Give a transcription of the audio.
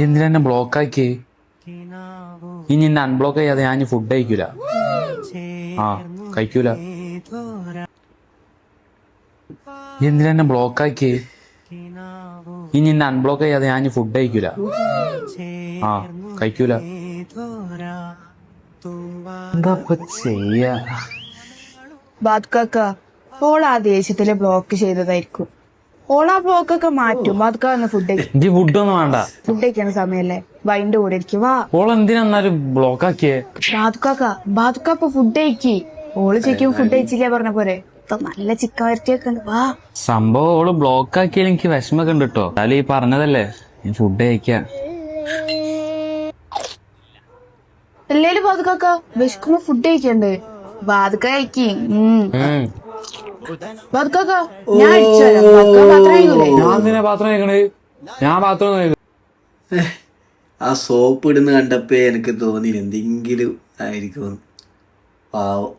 എന്തിനെന്നെ ബ്ലോക്കാക്കി? ഇനി എന്നെ അൺബ്ലോക്ക് ചെയ്യാതെ ഞാൻ ഫുഡ് കഴിക്കൂല. കഴിക്കൂല. എന്തിനെന്നെ ബ്ലോക്കാക്കി? ഇനി എന്നെ അൺബ്ലോക്ക് ചെയ്യാതെ ഞാൻ ഫുഡ് കഴിക്കൂല. കഴിക്കൂല. എന്താ ചെയ്യാ? ബാദ്കാക്ക ഓൾ ആ ദേഷ്യത്തില് ബ്ലോക്ക് ചെയ്തതായിരിക്കും. ഓൾ ആ ബ്ലോക്കൊക്കെ മാറ്റും. ബാദ്കാന്ന് ഫുഡ് ഫുഡൊന്നും വേണ്ട. ഫുഡ് കഴിക്കണ സമയല്ലേ വൈൻ്റെ കൂടെ ഇരിക്കും. വാ എന്തിനാ ബ്ലോക്കാക്കിയേ? ബാദ്കാക്ക ഇപ്പൊ ഫുഡ് കഴിക്കി. ഓള് ശരിക്കും ഫുഡ് കഴിച്ചില്ല പറഞ്ഞ പോരെ. ഇപ്പൊ നല്ല ചിക്കൻ വരട്ടിയൊക്കെ ഉണ്ട്. വാ. സംഭവം ഓള് ബ്ലോക്ക് ആക്കിയാൽ എനിക്ക് വിഷമൊക്കെ ഉണ്ട് കേട്ടോ. എന്നാലും ഈ പറഞ്ഞതല്ലേ ഫുഡ് കഴിക്കാം. അല്ലേലും ബാദ്കാക്ക വിശക്കുമ്പോ ഫുഡ് കഴിക്കണ്ട്. ബാദ്ക കഴിക്കി. ബാദ്കാക്ക ഞാൻ അടിച്ചു തരാം. ബാദ്ക പാത്രം കഴിക്കൂലേ? പാത്രം കഴിക്കണേ? ഞാൻ പാത്രം ആ സോപ്പ് ഇടുന്ന കണ്ടപ്പോ എനിക്ക് തോന്നി എന്തെങ്കിലും ആയിരിക്കും. പാവം.